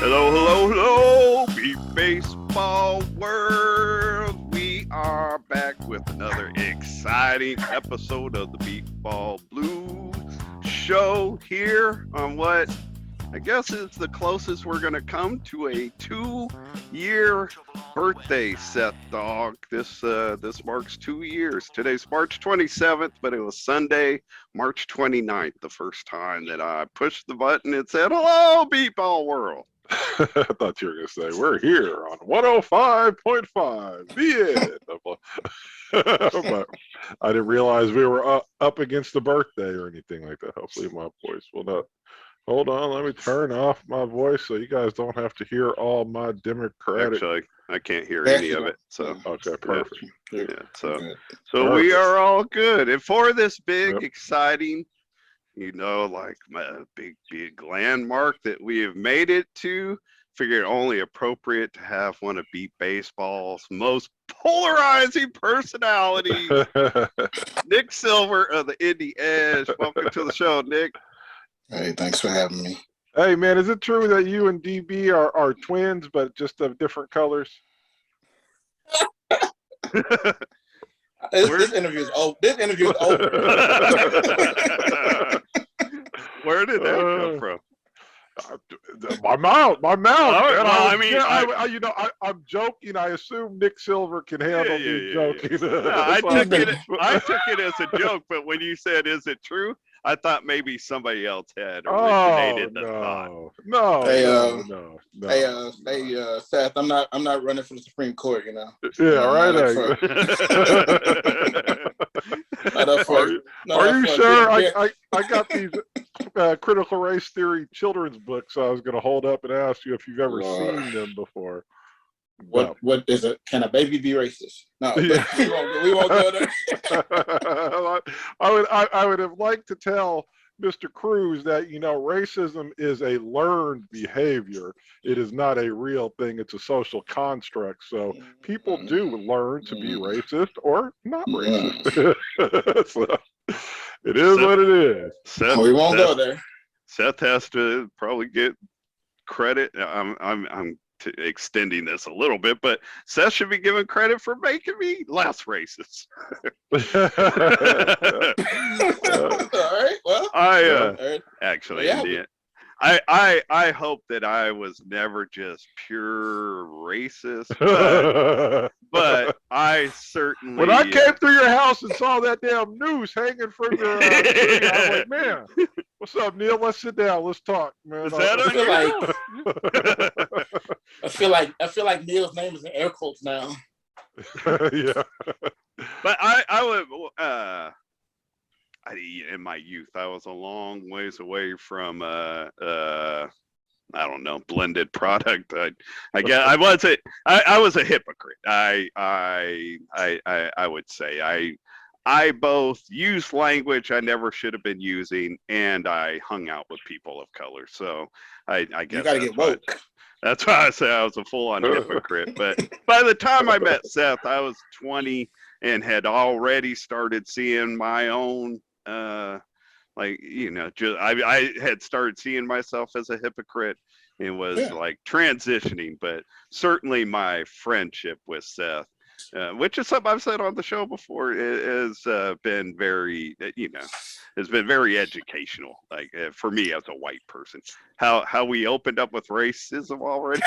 Hello, hello, hello, Beep Baseball world. We are back with another exciting episode of the Beepball Blues show here on what I guess is the closest we're going to come to a 2-year birthday, Seth Dog. This marks 2 years. Today's March 27th, but it was Sunday, March 29th, the first time that I pushed the button and said, hello, Beepball world. I thought you were going to say, we're here on 105.5, the end. But I didn't realize we were up against the birthday or anything like that. Hopefully my voice will not. Hold on, let me turn off my voice so you guys don't have to hear all my Democratic. Actually, I can't hear any of it. So okay, perfect. Yeah, so perfect. We are all good. And for this big, exciting, like my big landmark that we have made it to, figured only appropriate to have one of Beep Baseball's most polarizing personalities, Nick Silver of the Indy Edge. Welcome to the show, Nick. Hey, thanks for having me. Hey, man, is it true that you and DB are twins, but just of different colors? This interview is over. Where did that come from? My mouth. Well, I'm joking. I assume Nick Silver can handle me joking. I took it as a joke, but when you said, "Is it true?" I thought maybe somebody else had originated the thought. No. Hey, Seth, I'm not running for the Supreme Court, Yeah, right. Are you sure? I got these critical race theory children's books I was going to hold up and ask you if you've ever seen them before. What is it? Can a baby be racist? No, yeah. we won't go there. I would have liked to tell Mr. Cruz that racism is a learned behavior. It is not a real thing. It's a social construct. So people do learn to be racist or not racist. So, it is what it is. We won't go there. Seth has to probably get credit. I'm extending this a little bit, but Seth should be given credit for making me less racist. All right. Well, actually, I hope that I was never just pure racist, but I certainly. When I came through your house and saw that damn noose hanging from your tree, I was like, man, what's up, Neil? Let's sit down. Let's talk, man. Is that I feel like Neil's name is in air quotes now. Yeah. But I would. In my youth, I was a long ways away from I don't know, blended product. I was a hypocrite. I would say I both used language I never should have been using, and I hung out with people of color. So I guess you gotta get woke. That's why I say I was a full-on hypocrite. But by the time I met Seth, I was 20 and had already started seeing my own. I had started seeing myself as a hypocrite and was like transitioning, but certainly my friendship with Seth, which is something I've said on the show before, has been very, has been very educational. Like for me as a white person, how we opened up with racism already.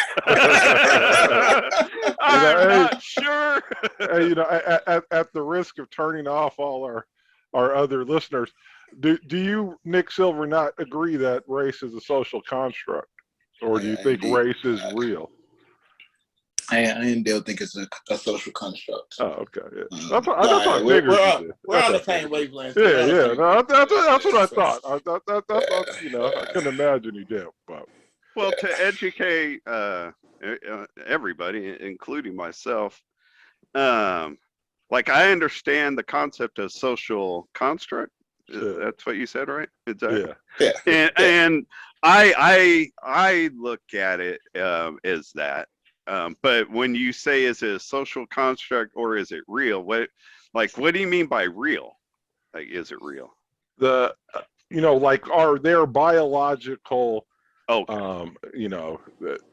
I'm not sure. At the risk of turning off all our other listeners, do you, Nick Silver, not agree that race is a social construct, or do you think race is real? I indeed think it's a social construct. Oh, okay. Yeah. That's what I figured. We're on the same wavelength. Yeah. No, that's what I thought. I couldn't imagine you did. But well, to educate everybody, including myself, like I understand the concept of social construct. That's what you said, right? Exactly. Yeah. And I look at it as that. But when you say is it a social construct or is it real? What do you mean by real? Like, is it real? Like are their biological Okay.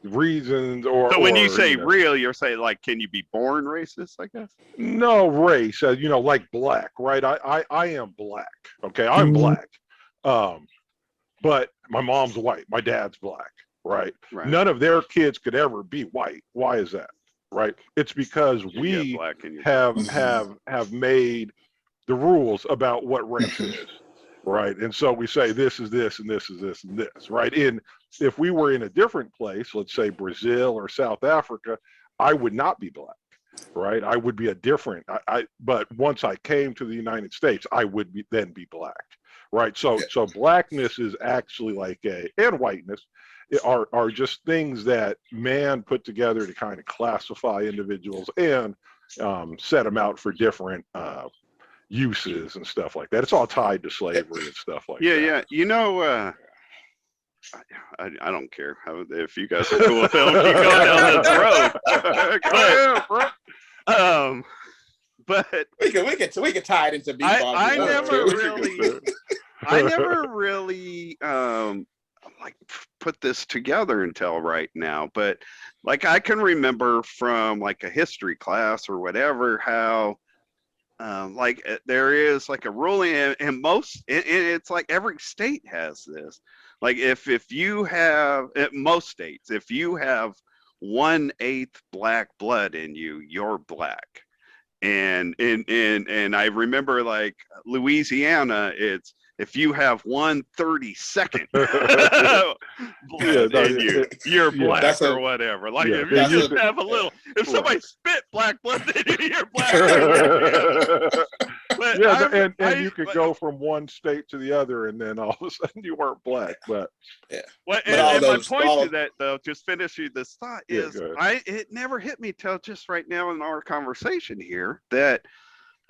Reasons or So when you say you know, real, you're saying like, can you be born racist? I guess. no race, like black, right? I am black. Okay, I'm black. But my mom's white, my dad's black, right? Right. None of their kids could ever be white. Why is that? Right? It's because we Black in your have made the rules about what race is, right? And so we say this is this and this is this and this, right? If we were in a different place, let's say Brazil or South Africa, I would not be black, right? I would be a different. But once I came to the United States, I would then be black, right? So blackness is actually like and whiteness are just things that man put together to kind of classify individuals and set them out for different uses and stuff like that. It's all tied to slavery and stuff like that. Yeah. I don't care if you guys are cool with them. Keep going down this road. Go ahead, bro. But we could tie it into Beepball. I never really like put this together until right now. But like I can remember from like a history class or whatever how like there is like a ruling and it's like every state has this. Like if you have most states, if you have 1/8 black blood in you, you're black. And I remember like Louisiana, it's if you have 1/32 blood in you, you're black or whatever. Like if you just have a little, if somebody spit black blood in you, you're black. But and you could go from one state to the other, and then all of a sudden you weren't black. But my point to that, though, just finishing this thought is, it never hit me till just right now in our conversation here that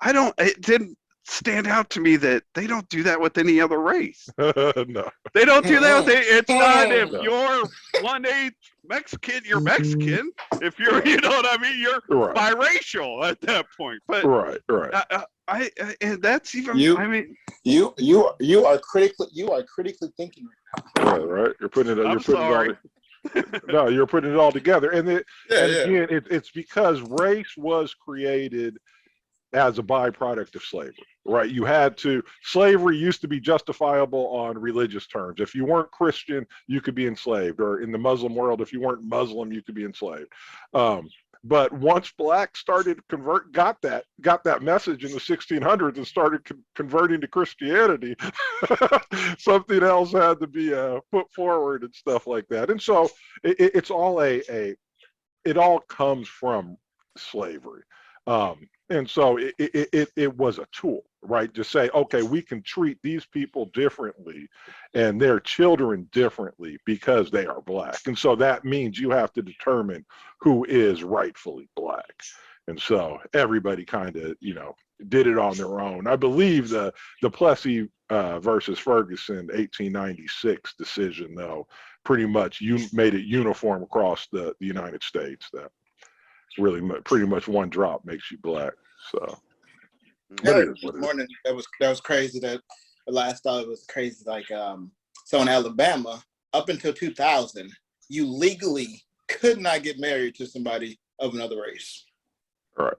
it didn't stand out to me that they don't do that with any other race. No, they don't do that. It's not if you're 1/8 Mexican, you're Mexican. If you're, you know what I mean, you're biracial at that point. But right. And that's even. I mean, you are critically thinking right now. Right. You're putting it. I'm sorry. No, you're putting it all together, and again, it's because race was created as a byproduct of slavery, right? Slavery used to be justifiable on religious terms. If you weren't Christian, you could be enslaved, or in the Muslim world, if you weren't Muslim, you could be enslaved. But once blacks started got that message in the 1600s and started converting to Christianity, something else had to be put forward and stuff like that. And so it's all it all comes from slavery. And so it was a tool, right? To say, okay, we can treat these people differently and their children differently because they are black. And so that means you have to determine who is rightfully black. And so everybody kind of, did it on their own. I believe the Plessy versus Ferguson 1896 decision, though, pretty much made it uniform across the United States that really pretty much one drop makes you black. So this morning that was crazy. That the last thought was crazy. Like so in Alabama, up until 2000, you legally could not get married to somebody of another race. Right.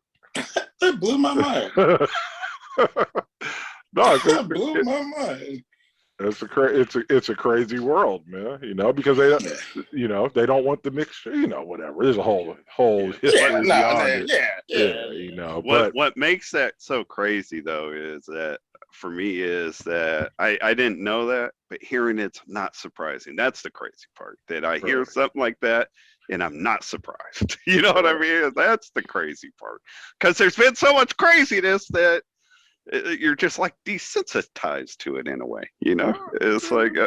That blew my mind. No, that blew my mind. It's a crazy world, man. Because they they don't want the mixture. Whatever. There's a whole history beyond it. What makes that so crazy though is that for me is that I didn't know that, but hearing it's not surprising. That's the crazy part. That I hear something like that and I'm not surprised. You know what I mean? That's the crazy part. Because there's been so much craziness that you're just like desensitized to it in a way, It's like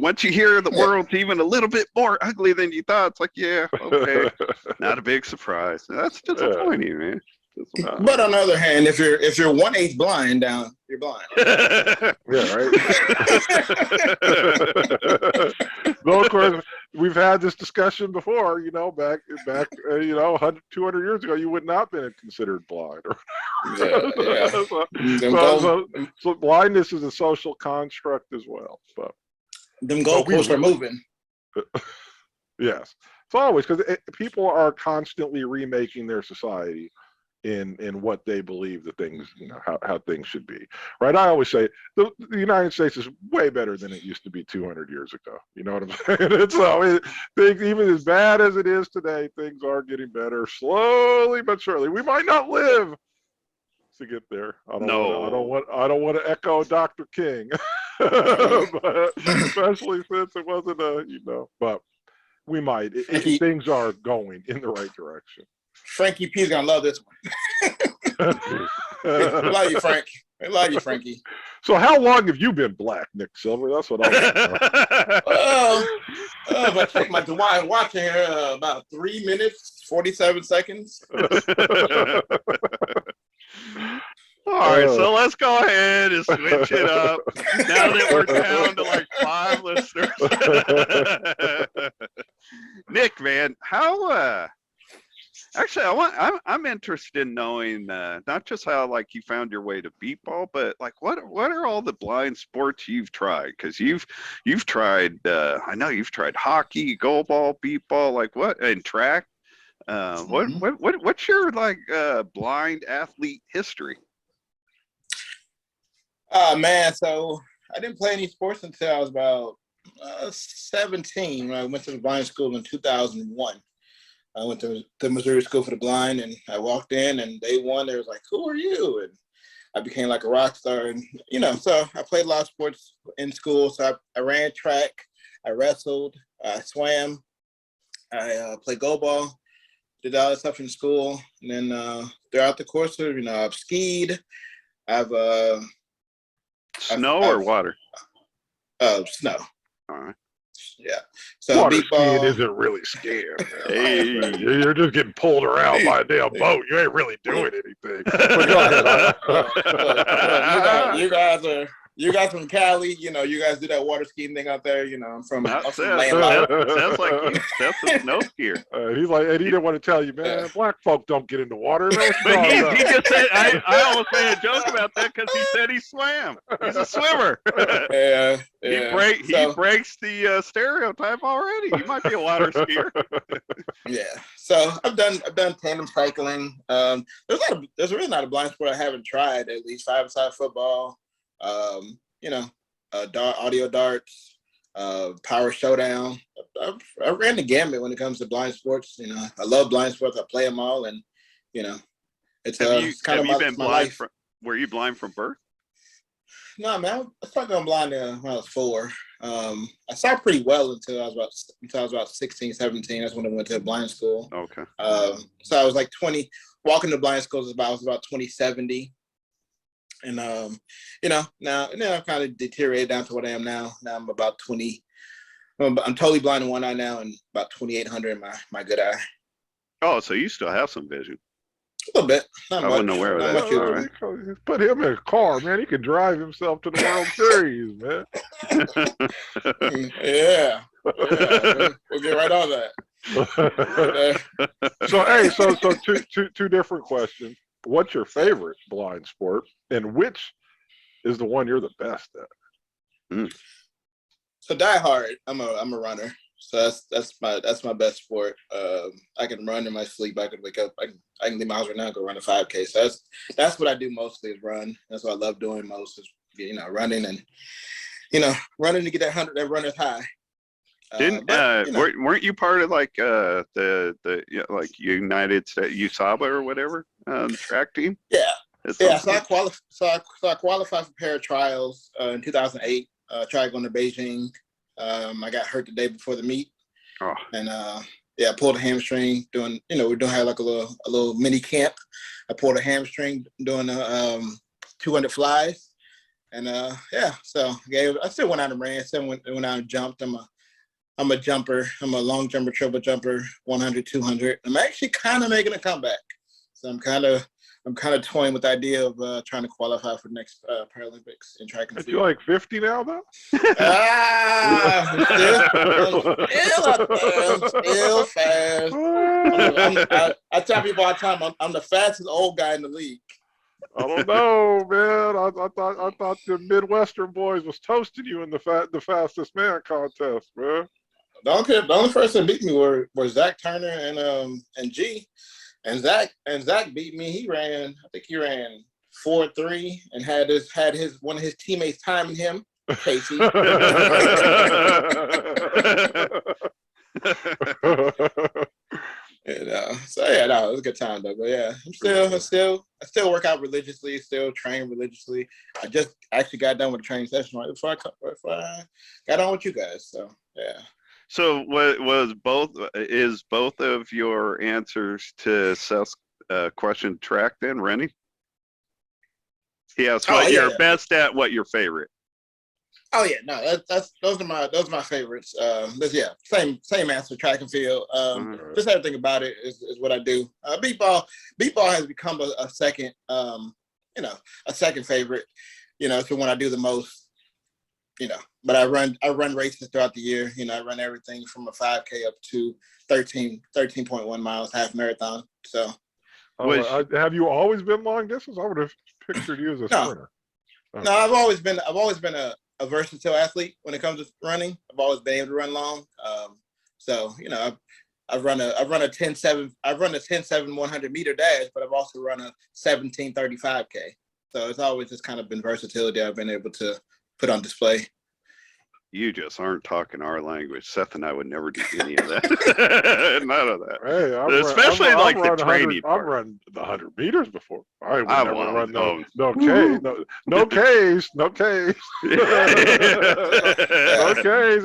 once you hear the world's even a little bit more ugly than you thought, it's like, yeah, okay, not a big surprise. That's disappointing, man. But on the other hand, if you're 1/8 blind down, you're blind. Yeah, right. No, of course, we've had this discussion before. Back 100, 200 years ago, you would not have been considered blind. So blindness is a social construct as well. So. Them goalposts are moving. Yes, it's always because people are constantly remaking their society in what they believe the things, how things should be. Right? I always say the United States is way better than it used to be 200 years ago. You know what I'm saying? Things, even as bad as it is today, things are getting better slowly but surely. We might not live to get there. I don't want to echo Dr. King, but especially since it wasn't but we might. Things are going in the right direction. Frankie P's gonna love this one. I love you, Frank. I love you, Frankie. So how long have you been black, Nick Silver? That's what I want to know. If I check my DeWine watch here, about 3 minutes, 47 seconds. All right, so let's go ahead and switch it up. Now that we're down to like 5 listeners. Nick, man, how actually I'm interested in knowing not just how like you found your way to beepball, but like what are all the blind sports you've tried? Because you've tried I know you've tried hockey, goalball, beepball, like what, and track. What's your like blind athlete history? Man, so I didn't play any sports until I was about 17 when I went to the blind school in 2001. I went to the Missouri School for the Blind, and I walked in, and day one, they was like, "Who are you?" And I became like a rock star, and so I played a lot of sports in school. So I ran track, I wrestled, I swam, I played goalball, did all that stuff in school, and then throughout the course of I've skied, I've snow or water? Snow. All right. Yeah. So water beepball skiing isn't really skiing. Hey. You're just getting pulled around by a damn boat. You ain't really doing anything. You guys from Cali, you guys do that water skiing thing out there. I'm from sounds like you that's a snow skier. He's like, and he didn't want to tell you, man. Black folk don't get into water. But he just said, I almost made a joke about that because he said he swam. He's a swimmer. Yeah. He breaks the stereotype already. He might be a water skier. Yeah. So I've done tandem cycling. There's really not a blind sport I haven't tried. At least 5-a-side football. Audio darts, power showdown. I ran the gamut when it comes to blind sports. I love blind sports. I play them all, and it's kind of my life. Were you blind from birth? No, man. I started going blind when I was 4. I saw pretty well until I was about 16, 17. That's when I went to blind school. Okay. So I was like 20. Walking to blind school was about 2070. And now I've kind of deteriorated down to what I am now. Now I'm about 20. I'm totally blind in one eye now, and about 2,800 in my good eye. Oh, so you still have some vision? A little bit. I wasn't aware of that. Right. Put him in a car, man. He can drive himself to the World Series, man. Yeah. We'll get right on that. So two different questions. What's your favorite blind sport, and which is the one you're the best at? So die hard. I'm a runner. So that's my best sport. I can run in my sleep. I can wake up. I can leave my house right now and go run a 5K. So that's what I do mostly is run. That's what I love doing most is running and running to get that runner's high. Weren't you part of like the like United States USABA or whatever track team? Yeah. So I qualified for para trials in 2008. Tried going to Beijing. I got hurt the day before the meet, and I pulled a hamstring doing. We're doing like a little mini camp. I pulled a hamstring doing 200 flies, and so I still went out and ran. Still went out and jumped. I'm a jumper. I'm a long jumper, triple jumper, 100, 200. I'm actually kind of making a comeback. So I'm kind of toying with the idea of trying to qualify for the next Paralympics in track and field. You're like 50 now, though? Still fast. I tell people all the time, I'm the fastest old guy in the league. I don't know, man. I thought the Midwestern boys was toasting you in the fastest man contest, man. The only person that beat me were Zach Turner and G. And Zach beat me. I think he ran 4.3 and had one of his teammates timing him, Casey. So yeah, no, it was a good time though. But yeah, I still work out religiously, still train religiously. I just actually got done with a training session right before I got on with you guys. So yeah. So is both of your answers to Seth's question track then, Rennie? He asked what you're best at, what your favorite. Oh yeah, no, those are my favorites. But yeah, same answer, track and field. Just everything about it is what I do. Beepball has become a second, a second favorite. So when I do the most, but I run races throughout the year. I run everything from a 5K up to 13.1 miles, half marathon. So, have you always been long distance? I would have pictured you as a sprinter. Okay. No, I've always been a versatile athlete when it comes to running. I've always been able to run long. So I've run a 10-7. I've run a 10-7 100-meter dash, but I've also run a 17:35K. So it's always just kind of been versatility I've been able to put on display. You just aren't talking our language. Seth and I would never do any of that. None of that. Hey, especially the training part. I've run the 100 meters before. I would never run no Ks, no Ks. No Ks. And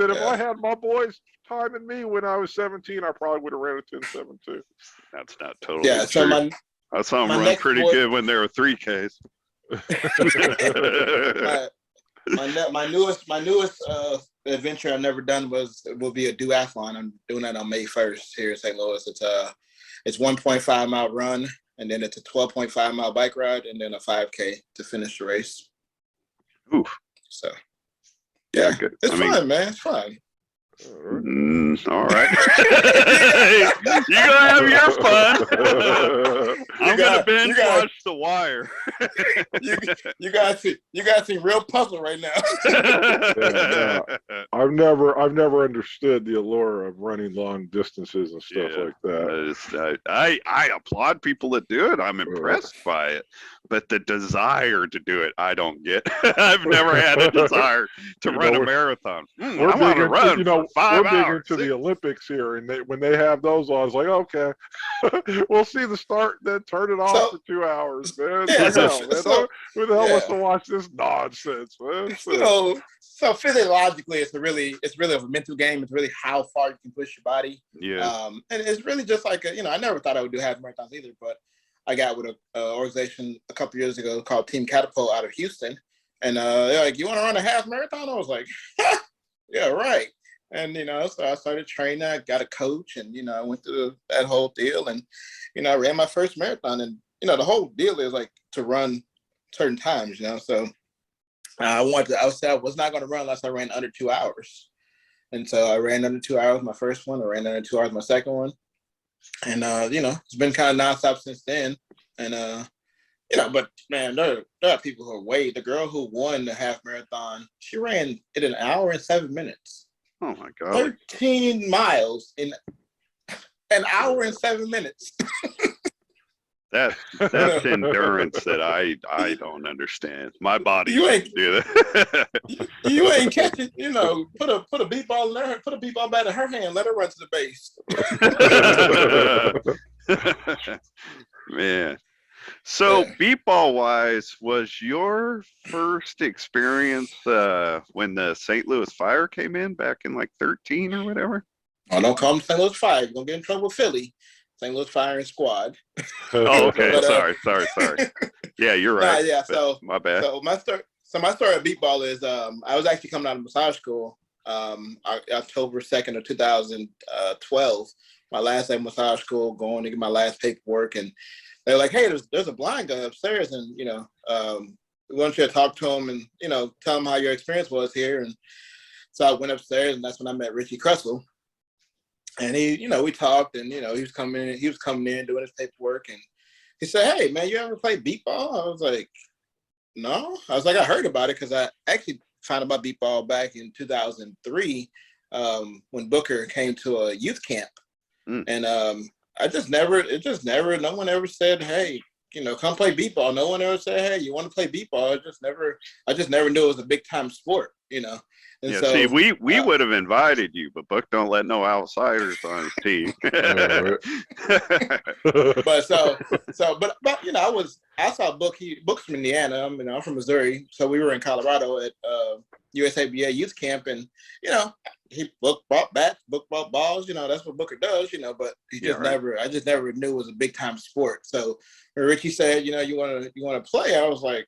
if I had my boys timing me when I was 17, I probably would have ran a 10-7 too. That's not totally true. I saw them run pretty good when they were 3Ks. My newest adventure I've never done will be a duathlon. I'm doing that on May 1st here in St. Louis. It's 1.5 mile run, and then it's a 12.5 mile bike ride, and then a 5K to finish the race. Oof. So yeah, good. It's fun, man. It's fun. All right. You're gonna have your fun. I'm gonna binge watch The Wire. you guys seem real puzzled right now. I've never understood the allure of running long distances and stuff like that. I applaud people that do it. I'm impressed by it, but the desire to do it, I don't get. I've never had a desire to run a marathon. I want to run for 5 hours. We're big into the Olympics here, and when they have those on, it's like, okay, we'll see the start, then turn it off for 2 hours, man. Yeah, Who the hell wants to watch this nonsense, man? So physiologically, it's really a mental game. It's really how far you can push your body. Yeah. And it's really just like I never thought I would do half marathons either, but I got with an organization a couple years ago called Team Catapult out of Houston, and they're like, "You want to run a half marathon?" I was like, "Yeah, right." And so I started training. I got a coach, and I went through that whole deal, and I ran my first marathon. And the whole deal is like to run certain times, So I was not going to run unless I ran under 2 hours, and so I ran under 2 hours my first one. I ran under 2 hours my second one, and it's been kind of nonstop since then. And but man, there are people who are the girl who won the half marathon, she ran it in 1 hour and 7 minutes. Oh my God. 13 miles in 1 hour and 7 minutes. That's endurance that I don't understand. My body can't do that. You ain't catching, put a beep ball in her, put a beep ball bat in her hand, let her run to the base. Man. So Beepball wise, was your first experience when the St. Louis Fire came in back in like 13 or whatever? Oh, don't call them St. Louis Fire. You're going to get in trouble with Philly. St. Louis Fire and Squad. Oh, okay. Sorry. Yeah, you're right. So my bad. So my story at Beepball is I was actually coming out of massage school October 2nd of 2012. My last day of massage school, going to get my last paperwork, and they're like, "Hey, there's a blind guy upstairs, and we want you to talk to him and tell him how your experience was here." And so I went upstairs, and that's when I met Richie Kressel. And he, we talked, and he was coming in doing his paperwork, and he said, "Hey man, you ever play Beepball?" I was like, "No." I was like, I heard about it because I actually found about Beepball back in 2003 when Booker came to a youth camp, and I just never. No one ever said, "Hey, come play Beepball." No one ever said, "Hey, you want to play Beepball?" I just never knew it was a big time sport, And yeah, so, see, we would have invited you, but Buck don't let no outsiders on his team. I saw Book's from Indiana. I'm from Missouri, so we were in Colorado at USABA youth camp, and Book brought bats, Book brought balls. That's what Booker does. But he just never. I just never knew it was a big time sport. So when Richie said, you want to play, I was like,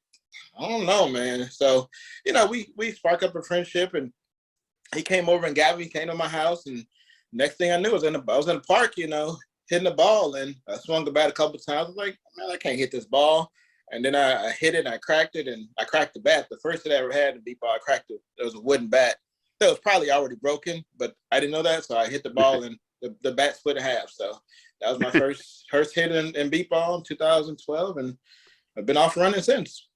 I don't know, man. So, we spark up a friendship, and he came over and got me, came to my house, and next thing I knew, I was in the park, hitting the ball, and I swung the bat a couple of times. I was like, man, I can't hit this ball. And then I hit it, and I cracked it, and I cracked the bat. The first hit I ever had in Beepball, I cracked it. It was a wooden bat. That was probably already broken, but I didn't know that, so I hit the ball, and the bat split in half. So that was my first hit in Beepball in 2012, and I've been off running since.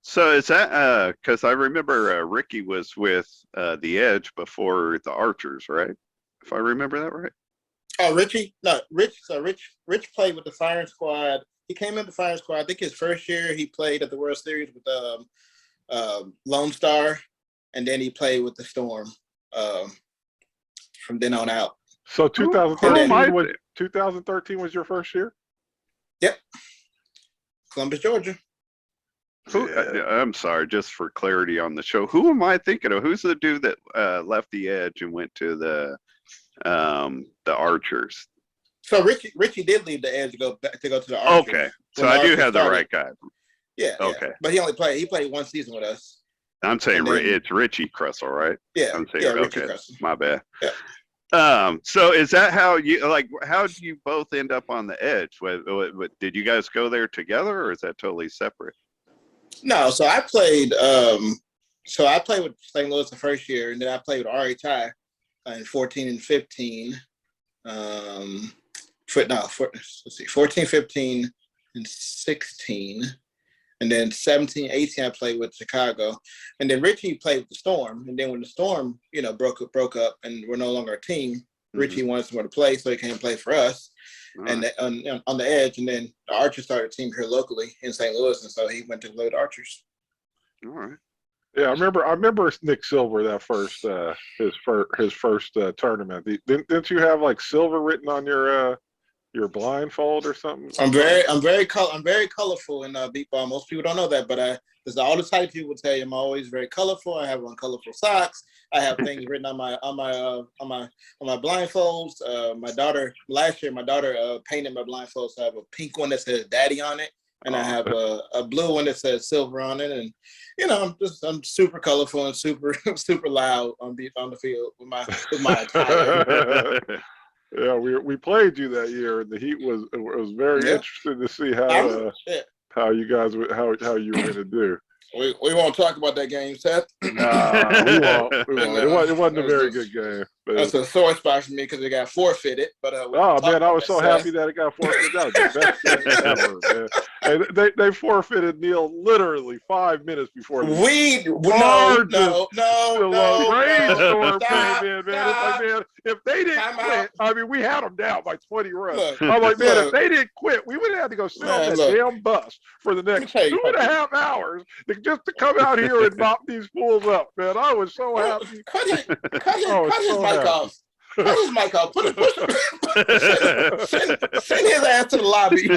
So is that because I remember Ricky was with the Edge before the Archers, right? If I remember that right. Oh, Richie? No, Rich. So Rich played with the firing squad. He came in the firing squad. I think his first year he played at the World Series with Lone Star, and then he played with the Storm from then on out. So 2013 was your first year? Yep. Columbus, Georgia. I'm sorry, just for clarity on the show. Who am I thinking of? Who's the dude that left the Edge and went to the Archers? So Richie did leave the Edge to go to the Archers. Okay, so I do have the right guy. Yeah. Okay, but he played one season with us. I'm saying it's Richie Kressel, right? Yeah. I'm saying Richie okay. Kressel. My bad. Yeah. So is that how did you both end up on the Edge? Did you guys go there together, or is that totally separate? No, so I played with St. Louis the first year, and then I played with RHI in 14 and 15. 14, 15, and 16. And then 17, 18, I played with Chicago. And then Richie played with the Storm. And then when the Storm, broke up and we're no longer a team, Richie wanted somewhere to play, so he came and play for us. And on the Edge, and then the Archers started a team here locally in St. Louis, and so he went to play with the Archers. All right. Yeah, I remember Nick Silver that first his first tournament. Didn't you have like Silver written on your blindfold or something? I'm very colorful in Beepball. Most people don't know that, but there's all the type people tell you I'm always very colorful. I have on colorful socks. I have things written on my blindfolds. Last year my daughter painted my blindfolds. So I have a pink one that says Daddy on it, and I have a blue one that says Silver on it. And I'm super colorful and super loud on the field with my attire. Yeah, we played you that year, and the Heat was very interesting to see how you guys how you were going to do. We won't talk about that game, Seth. Nah, we won't. It wasn't a very good game. That's a sore spot for me because it got forfeited. But I was so happy that it got forfeited. That was the best game ever, man. And they forfeited Neil literally 5 minutes before. No. Brainstorm came in, man. It's like, man, if they didn't quit, I mean, we had them down by 20 runs. I'm like, man, if they didn't quit, we would have had to go sit on that damn bus for the next 2.5 hours just to come out here and mop these fools up, man. I was so happy. Cut his mic off. Cut his mic off. Send his ass to the lobby.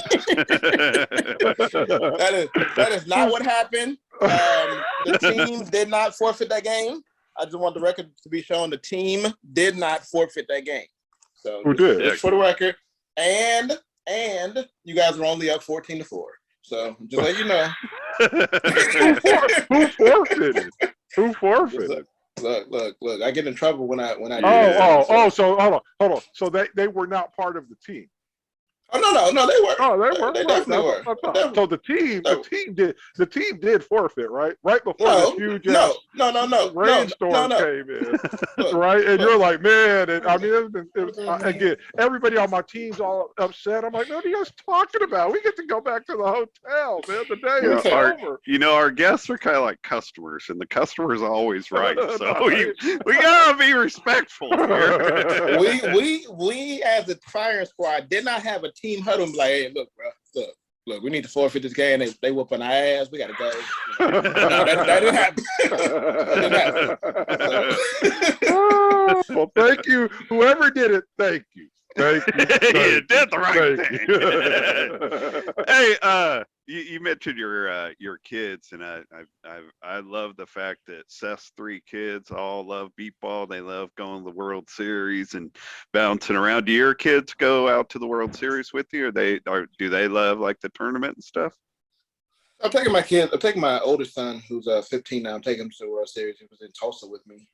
That is not what happened. The team did not forfeit that game. I just want the record to be shown. The team did not forfeit that game. So who did? Just for the record. And you guys were only up 14-4. So just let you know. Who forfeited? Who forfeited? Look! I get in trouble when I. So hold on. So they were not part of the team. Oh no, they were. Oh, they were. They Right. definitely were. So the team did forfeit, right? Right before this huge ass rainstorm came in, right? And you're like, man, and I mean, again, everybody on my team's all upset. I'm like, what are you guys talking about? We get to go back to the hotel, man. The day is over. Our guests are kind of like customers, and the customer's always right. So we gotta be respectful here. we as the firing squad did not have a team huddle and be like, hey, look, bro, look, we need to forfeit this game. They whooping our ass. We gotta go. No, that didn't happen. Well, thank you, whoever did it. Thank you. You did the right thing. Hey, you mentioned your kids, and I love the fact that Seth's 3 kids all love Beepball. They love going to the World Series and bouncing around. Do your kids go out to the World Series with you, or do they love like the tournament and stuff? I'm taking my kid. I'm taking my oldest son, who's 15 now. I'm taking him to the World Series. He was in Tulsa with me.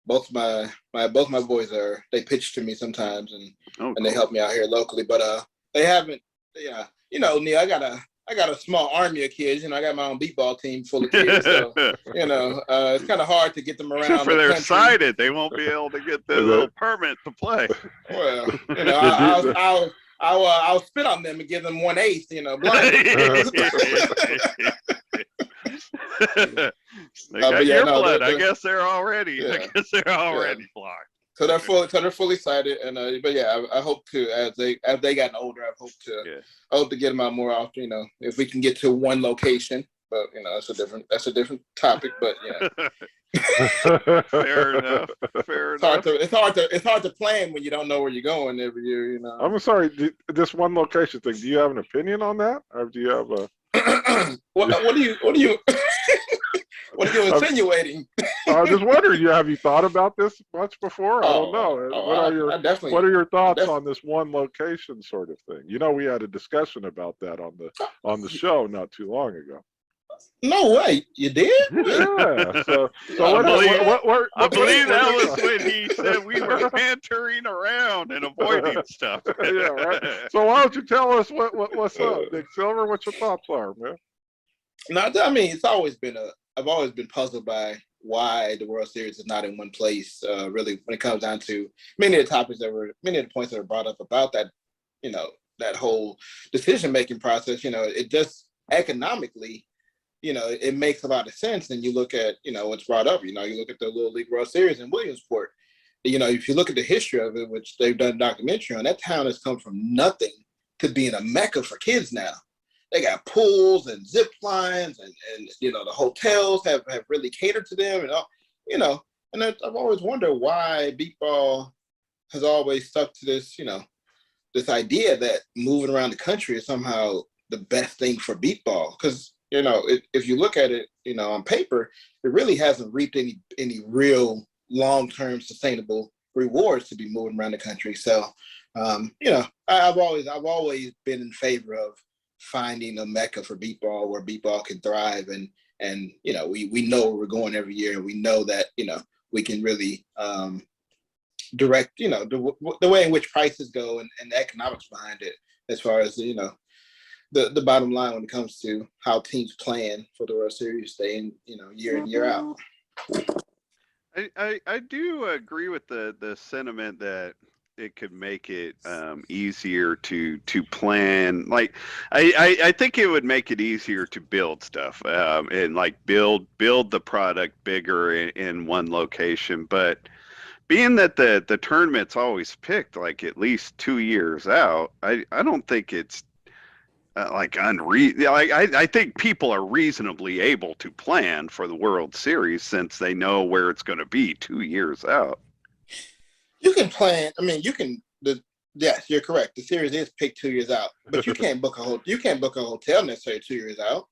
Both my boys they pitch to me sometimes, and they help me out here locally. But they haven't. Yeah, Neil, I got a small army of kids. I got my own Beepball team full of kids. So it's kind of hard to get them around. Except for they're sighted, they won't be able to get the little permit to play. Well, I'll spit on them and give them 1/8. Blind. They got your blood. I guess they're already. Yeah. I guess they're already blind. So they're fully sighted, and but yeah, I hope to as they gotten older, I hope to get them out more often. If we can get to one location, but that's a different topic. But yeah, fair enough. It's hard to plan when you don't know where you're going every year. I'm sorry, this one location thing. Do you have an opinion on that, or do you have a? What are you what are you insinuating? I'm just wondering. Have you thought about this much before? I don't know. What are your thoughts on this one location sort of thing? We had a discussion about that on the show not too long ago. No way, you did? Yeah. So I believe that was when he said we were bantering around and avoiding stuff. Yeah, right. So why don't you tell us what's up, Nick Silver? What your thoughts are, man? No, I mean, I've always been puzzled by why the World Series is not in one place. Really, when it comes down to many of the points that were brought up about that, that whole decision-making process. It just economically. It makes a lot of sense. And you look at, what's brought up, you look at the Little League World Series in Williamsport. If you look at the history of it, which they've done a documentary on, that town has come from nothing to being a mecca for kids now. They got pools and zip lines and the hotels have really catered to them and I've always wondered why Beepball has always stuck to this, this idea that moving around the country is somehow the best thing for Beepball. Because if you look at it, on paper, it really hasn't reaped any real long-term sustainable rewards to be moving around the country. So, I've always been in favor of finding a mecca for Beepball where Beepball can thrive, and we know where we're going every year, and we know that we can really direct the way in which prices go and the economics behind it as far as the bottom line when it comes to how teams plan for the World Series staying, year in, year out. I do agree with the sentiment that it could make it easier to plan. Like, I think it would make it easier to build stuff and like build the product bigger in one location. But being that the tournament's always picked like at least 2 years out, I don't think it's I think people are reasonably able to plan for the World Series since they know where it's going to be 2 years out. You can plan. I mean, yes, you're correct. The series is picked 2 years out, but you can't book a hotel necessarily 2 years out.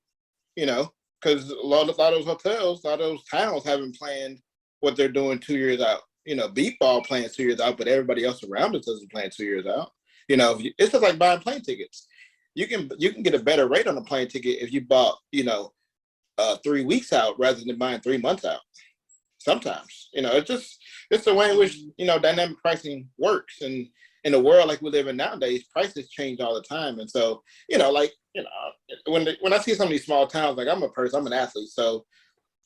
Because a lot of those hotels, a lot of those towns haven't planned what they're doing 2 years out. Beepball plans 2 years out, but everybody else around us doesn't plan 2 years out. It's just like buying plane tickets. You can get a better rate on a plane ticket if you bought 3 weeks out rather than buying 3 months out. Sometimes, it's the way in which, dynamic pricing works. And in a world like we live in nowadays, prices change all the time. And so, when I see some of these small towns, like I'm an athlete. So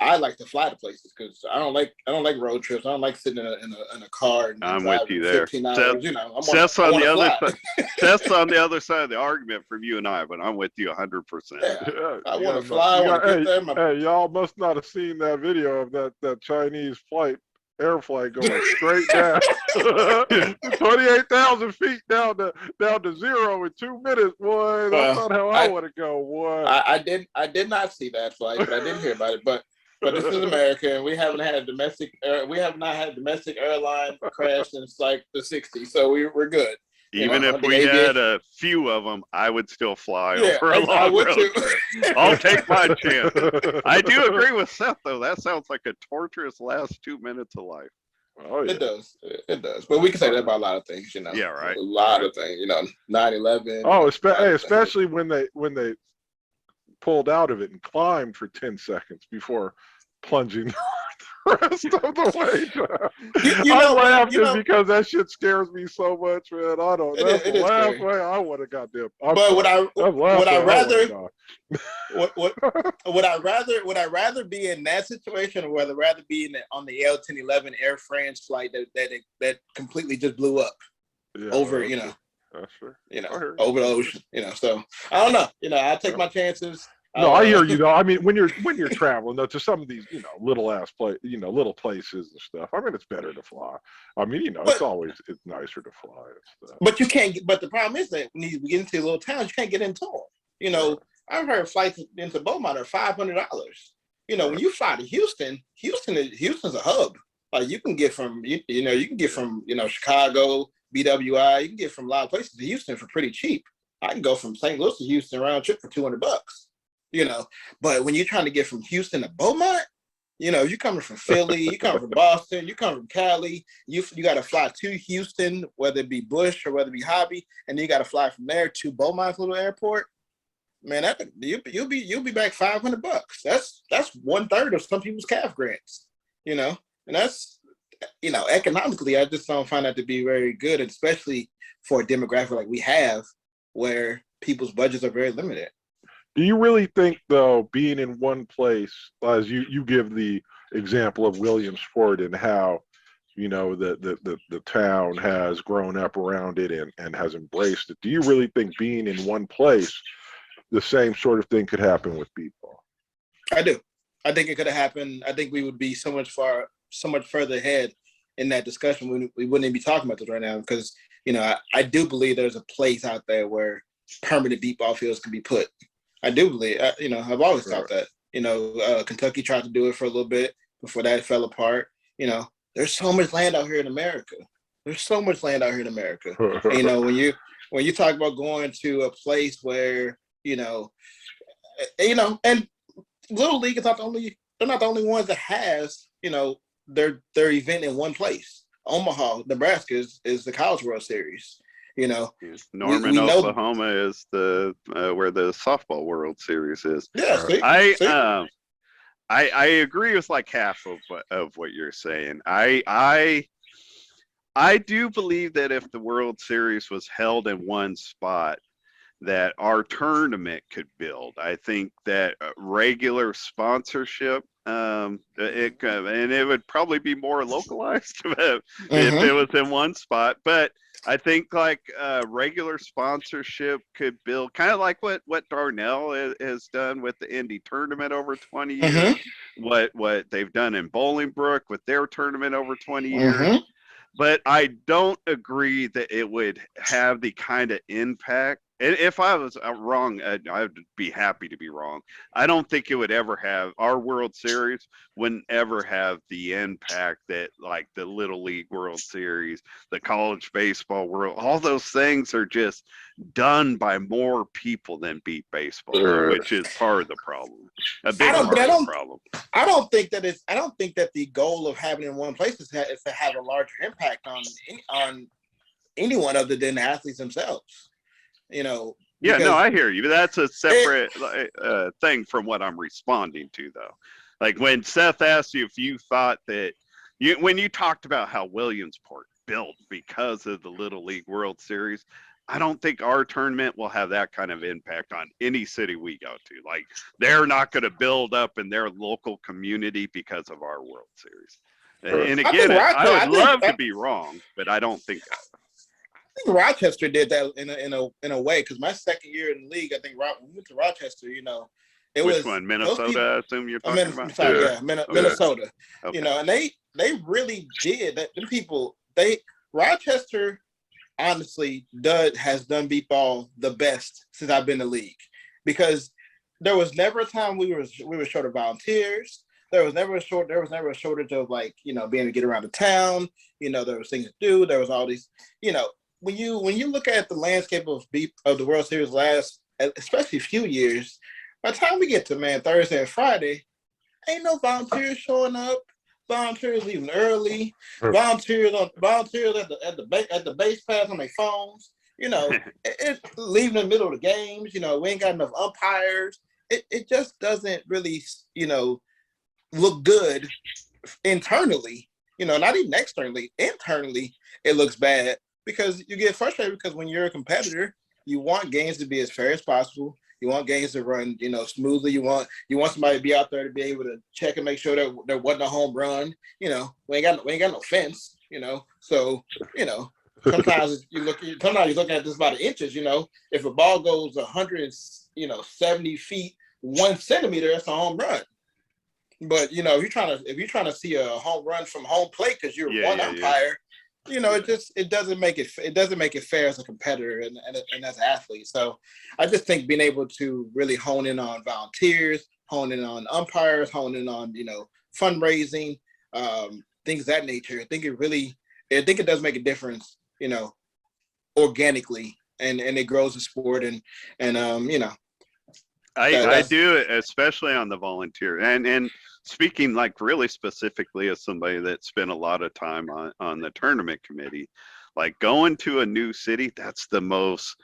I like to fly to places because I don't like road trips. I don't like sitting in a car and I'm with you there. 15 hours. Seth's on the other side. Seth's on the other side of the argument from you and I, but I'm with you 100%. Yeah, I want to fly. I want to get there. Hey, y'all must not have seen that video of that Chinese air flight going straight down 28,000 feet down to zero in 2 minutes. Boy, that's not how I want to go. Boy, I did not see that flight, but I did hear about it. But this is America, and we haven't had domestic airline crash since like the 60s, so we're good. Even if we had a few of them, I would still fly over a long road trip. I'll take my chance. I do agree with Seth, though. That sounds like a torturous last 2 minutes of life. Oh, yeah. It does. But we can say that about a lot of things, Yeah, right. A lot of things, 9/11. Oh, especially when they pulled out of it and climbed for 10 seconds before plunging the rest of the way down. I'm laughing because that shit scares me so much, man. I don't. That's the last way I would have got them. But would I rather be in that situation, or would I rather be on the L-1011 Air France flight that completely just blew up over, That's true. Over the ocean, So I don't know. I take my chances. No, I hear you though. I mean, when you're traveling though to some of these, little places and stuff. I mean, it's better to fly. I mean, it's nicer to fly and stuff. But you can't. But the problem is that when you get into little towns, you can't get into them. I've heard flights into Beaumont are $500. When you fly to Houston's a hub. Like you can get from Chicago, BWI. You can get from a lot of places to Houston for pretty cheap. I can go from St. Louis to Houston round trip for $200. But when you're trying to get from Houston to Beaumont, you're coming from Philly, you come from Boston, you come from Cali, you got to fly to Houston, whether it be Bush or whether it be Hobby, and then you got to fly from there to Beaumont's little airport. Man, you'll be back $500. That's 1/3 of some people's CAF grants, and that's economically, I just don't find that to be very good, especially for a demographic like we have, where people's budgets are very limited. Do you really think, though, being in one place, as you give the example of Williamsport and how, the town has grown up around it and has embraced it, do you really think being in one place, the same sort of thing could happen with Beepball? I do. I think it could have happened. I think we would be so much further ahead in that discussion. We wouldn't even be talking about this right now because, I do believe there's a place out there where permanent Beepball fields can be put. I do believe, I've always thought that, Kentucky tried to do it for a little bit before that fell apart. There's so much land out here in America. And, when you talk about going to a place where, and Little League is they're not the only ones that has, their event in one place. Omaha, Nebraska is the College World Series. Norman, Oklahoma is the where the softball World Series is. Yeah, I agree with like half of what you're saying. I do believe that if the World Series was held in one spot, that our tournament could build. I think that regular sponsorship, it would probably be more localized if it was in one spot. But I think like regular sponsorship could build, kind of like what Darnell has done with the Indy tournament over 20 years, what they've done in Bolingbrook with their tournament over 20 years. But I don't agree that it would have the kind of impact. And if I was wrong, I'd be happy to be wrong. I don't think it would ever have, our World Series wouldn't ever have the impact that like the Little League World Series, the college baseball world, all those things are just done by more people than Beep Baseball, which is part of the problem. A big part of the problem. I don't think that the goal of having it in one place is to have a larger impact on anyone other than the athletes themselves. Yeah, no, I hear you. That's a separate thing from what I'm responding to, though. Like when Seth asked you if you thought that when you talked about how Williamsport built because of the Little League World Series, I don't think our tournament will have that kind of impact on any city we go to. Like they're not going to build up in their local community because of our World Series. And again, I would love to be wrong, but I don't think that. I think Rochester did that in a way, because my second year in the league, I think we went to Rochester. It Which was one? Minnesota, I assume you're talking about? Minnesota. Okay. And they really did that. Them people, Rochester honestly has done Beepball the best since I've been in the league, because there was never a time we were short of volunteers. There was never a shortage of being able to get around the town. There was things to do. There was all these, when you look at the landscape of the World Series last, especially a few years, by the time we get to Thursday and Friday, ain't no volunteers showing up. Volunteers leaving early. Volunteers at the base pass on their phones. It leaving in the middle of the games. We ain't got enough umpires. It just doesn't really look good internally. Not even externally. Internally, it looks bad, because you get frustrated, because when you're a competitor, you want games to be as fair as possible. You want games to run, smoothly. You want somebody to be out there to be able to check and make sure that there wasn't a home run. We ain't got no fence. So sometimes you're looking at this by the inches. If a ball goes 170 feet 1 centimeter, that's a home run. But if you're trying to see a home run from home plate because you're one umpire. It doesn't make it fair as a competitor and as an athlete. So I just think being able to really hone in on volunteers, hone in on umpires, hone in on fundraising, things of that nature. I think it does make a difference, organically, and it grows the sport I do, especially on the volunteer and speaking really specifically as somebody that spent a lot of time on the tournament committee, like going to a new city, that's the most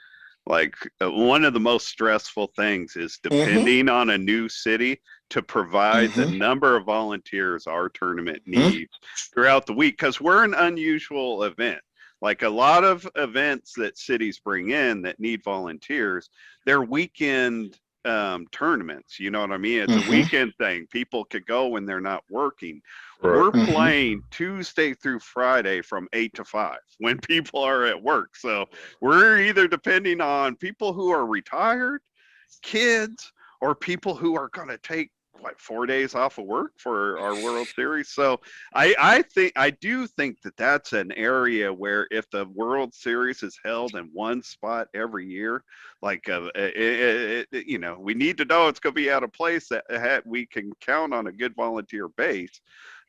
one of the most stressful things is depending on a new city to provide the number of volunteers our tournament needs throughout the week, because we're an unusual event. Like a lot of events that cities bring in that need volunteers, they're weekend tournaments. You know what I mean? It's a weekend thing. People could go when they're not working. Right. We're playing Tuesday through Friday from 8 to 5 when people are at work. So we're either depending on people who are retired, kids, or people who are going to take 4 days off of work for our World Series. So I do think that that's an area where if the World Series is held in one spot every year, we need to know it's going to be at a place that we can count on a good volunteer base.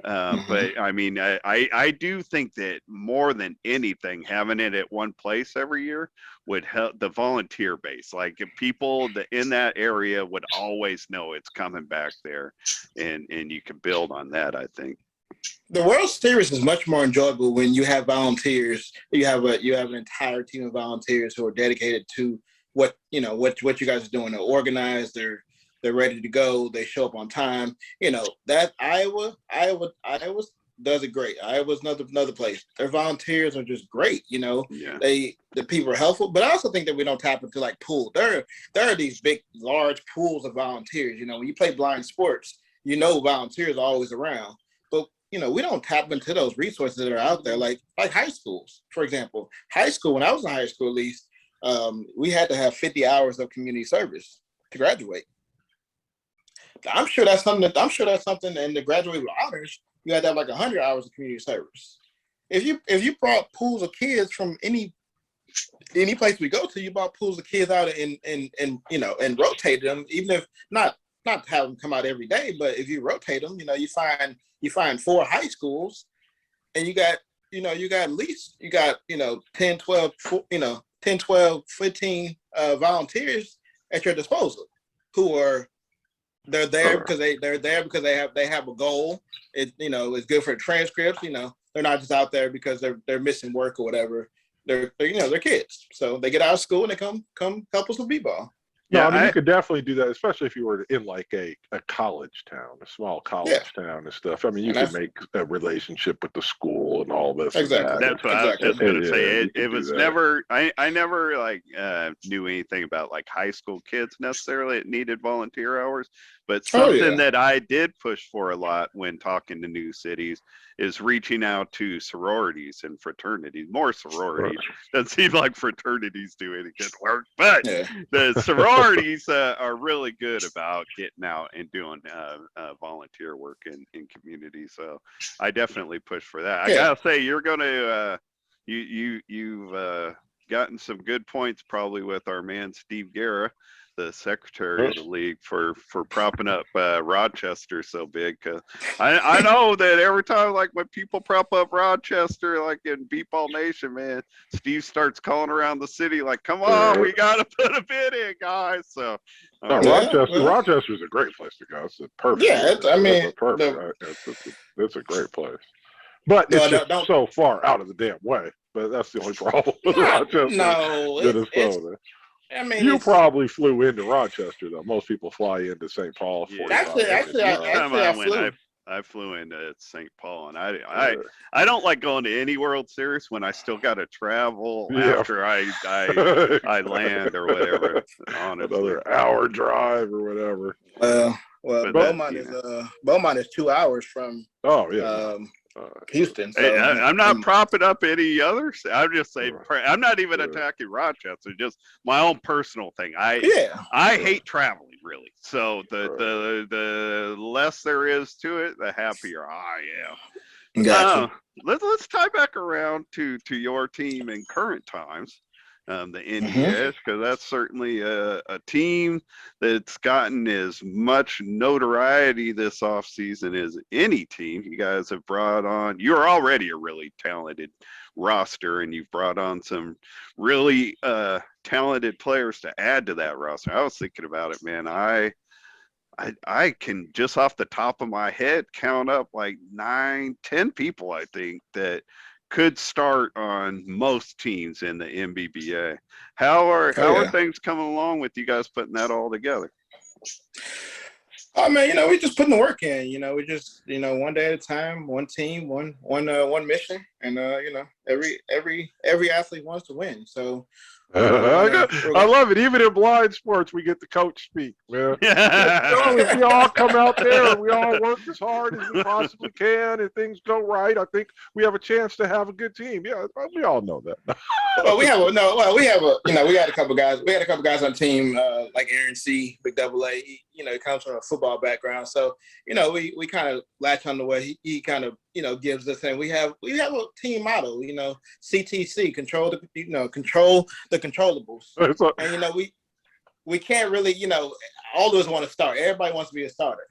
But I mean, I do think that more than anything, having it at one place every year would help the volunteer base. Like if people in that area would always know it's coming back there, and you can build on that, I think. The World Series is much more enjoyable when you have volunteers. You have an entire team of volunteers who are dedicated to what you guys are doing. They're organized. They're ready to go. They show up on time. That Iowa does it great. Iowa's another place. Their volunteers are just great. The people are helpful. But I also think that we don't tap into pool. There are these big, large pools of volunteers. When you play blind sports, volunteers are always around. But we don't tap into those resources that are out there, like high schools, for example. High school, when I was in high school, at least, we had to have 50 hours of community service to graduate. I'm sure that's something. And to graduate with honors, you had to have 100 hours of community service. If you brought pools of kids from any place we go to, you brought pools of kids out and rotated them, even if not have them come out every day, but if you rotate them, you find 4 high schools, and you got at least 10, 12, 15 volunteers at your disposal who are. They're there because they have a goal. It's good for the transcripts. They're not just out there because they're missing work or whatever. They're kids, so they get out of school and they come help us with Beepball. No, Yeah, I mean you could definitely do that, especially if you were in like a college town, a small college town and stuff. I mean, you could make a relationship with the school and all this and that. that's what I was Exactly. just gonna say. You It could do was that. never I never like knew anything about like high school kids necessarily that needed volunteer hours, but something that I did push for a lot when talking to new cities is reaching out to sororities and fraternities. More sororities. Doesn't seem like fraternities do any good work, but the sororities are really good about getting out and doing volunteer work in communities. So I definitely push for that. I gotta say, you're gonna you've gotten some good points probably with our man Steve Guerra, the secretary of the league, for propping up Rochester so big. Cause I know that every time like when people prop up Rochester, like in Beepball Nation, man, Steve starts calling around the city like, "Come on, we gotta put a bid in, guys." So Rochester's a great place to go. It's a perfect. Yeah, it's a great place. But it's just so far out of the damn way. But that's the only problem with Rochester, Minnesota. I mean, you probably flew into Rochester, though. Most people fly into St. Paul. I flew into St. Paul, and I don't like going to any World Series when I still got to travel after I land or whatever. Honestly, another hour drive or whatever. Well, Beaumont is 2 hours from. Houston. So hey, I'm not propping up any others. I'm just saying I'm not even attacking Rochester. Just my own personal thing. I hate traveling really. So the less there is to it, the happier I am. Gotcha. Let's tie back around to your team in current times. The Indy Edge, because that's certainly a team that's gotten as much notoriety this offseason as any team. You guys have brought on, you're already a really talented roster, and you've brought on some really talented players to add to that roster. I was thinking about it, man. I can just off the top of my head count up like 9-10 people, I think, that could start on most teams in the MBBA. How are things coming along with you guys putting that all together? Oh man, we just putting the work in. We just one day at a time, one team, one mission, and every athlete wants to win. So I love it. Even in blind sports, we get the coach speak, man. If we all come out there and we all work as hard as we possibly can and things go right, I think we have a chance to have a good team. Yeah, we all know that. Well, we had a couple guys. We had a couple guys on the team, like Aaron C, Big Double A. He comes from a football background, so we kind of latch on to what he kind of gives us, and we have a team motto, CTC, control the controllables, and we can't really, all of us want to start. Everybody wants to be a starter,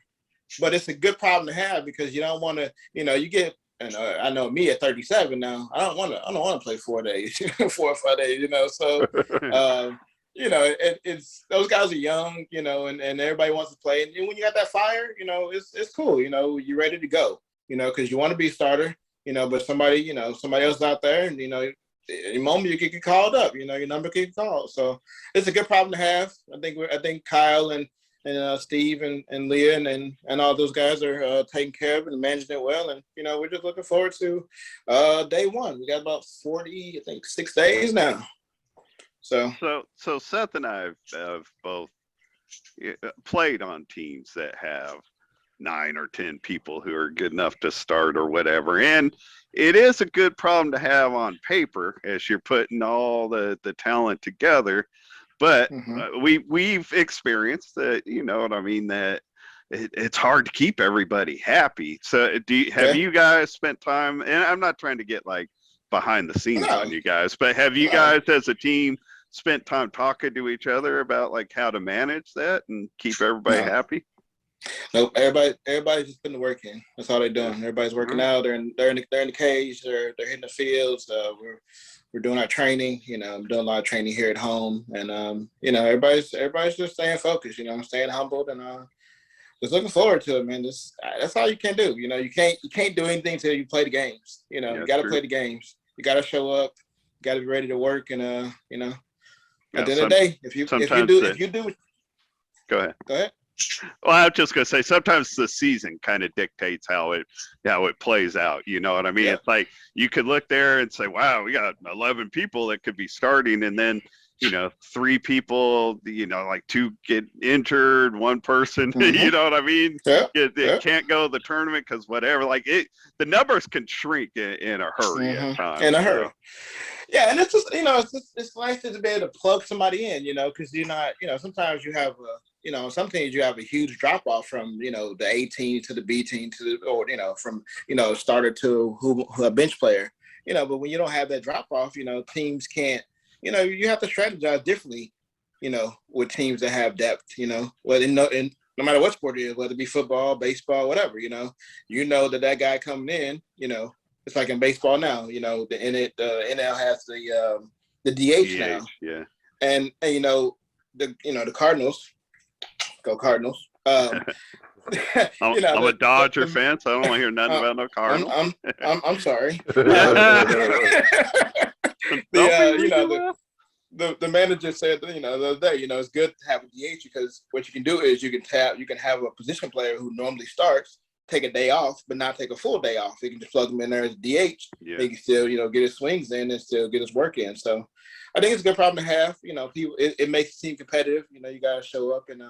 but it's a good problem to have because you don't want to, you get. And I know me at 37 now, I don't want to play 4 days, 4 or 5 days, So, it's those guys are young, and everybody wants to play. And when you got that fire, it's cool. You're ready to go, because you want to be a starter, but somebody else out there, and any moment you get called up, your number gets called. So it's a good problem to have. I think Kyle and Steve and Leah and all those guys are taking care of it and managing it well. And, we're just looking forward to day one. We got about 6 days now. So Seth and I have both played on teams that have 9 or 10 people who are good enough to start or whatever. And it is a good problem to have on paper as you're putting all the talent together. But we've experienced that, what I mean, that it's hard to keep everybody happy. So have you guys spent time, and I'm not trying to get like behind the scenes on you guys, but have you guys as a team spent time talking to each other about like how to manage that and keep everybody happy? Nope. Everybody's just putting the work in. That's all they're doing. Everybody's working out. They're in the cage. They're hitting the fields. We're doing our training. I'm doing a lot of training here at home, and everybody's just staying focused. Staying humbled, and just looking forward to it, man. That's all you can do. You can't do anything till you play the games. You got to play the games. You got to show up. You got to be ready to work, and at the end of the day, if you Go ahead. Go ahead. Well, I was just gonna say sometimes the season kind of dictates how it plays out. You know what I mean? Yeah. It's like you could look there and say, "Wow, we got 11 people that could be starting," and then 3 people, like 2 get injured, 1 person, you know what I mean? Yeah. It can't go to the tournament because whatever. Like the numbers can shrink in a hurry at times. In a hurry. Yeah, and it's just it's nice to be able to plug somebody in, because you're not, sometimes you have some things you have a huge drop off from the A team to the B team or from starter to who a bench player, but when you don't have that drop off, teams can't, you have to strategize differently, with teams that have depth, whether no matter what sport it is, whether it be football, baseball, whatever, that guy coming in, it's like in baseball now, the NL has the DH now. Yeah. And the Cardinals, go Cardinals. I'm a Dodger fan, so I don't want to hear nothing about no Cardinals. I'm sorry. The manager said, the other day, it's good to have a DH because what you can do is you can have a position player who normally starts take a day off, but not take a full day off. You can just plug him in there as DH. Yeah. He can still, get his swings in and still get his work in. So I think it's a good problem to have. People, it makes the team competitive. You got to show up and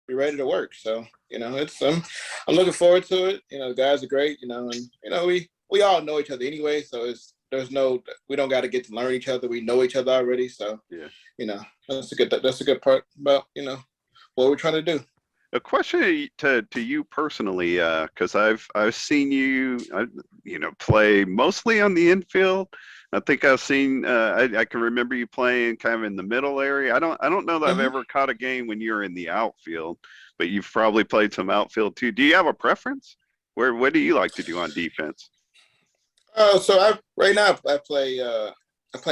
be ready to work. So, it's I'm looking forward to it. The guys are great, and we all know each other anyway. So we don't got to get to learn each other. We know each other already. So, yeah, that's a good part about, what we're trying to do. A question to you personally, because I've seen you, play mostly on the infield. I think I've seen. I can remember you playing kind of in the middle area. I don't know that I've ever caught a game when you're in the outfield, but you've probably played some outfield too. Do you have a preference? What do you like to do on defense? So right now I play in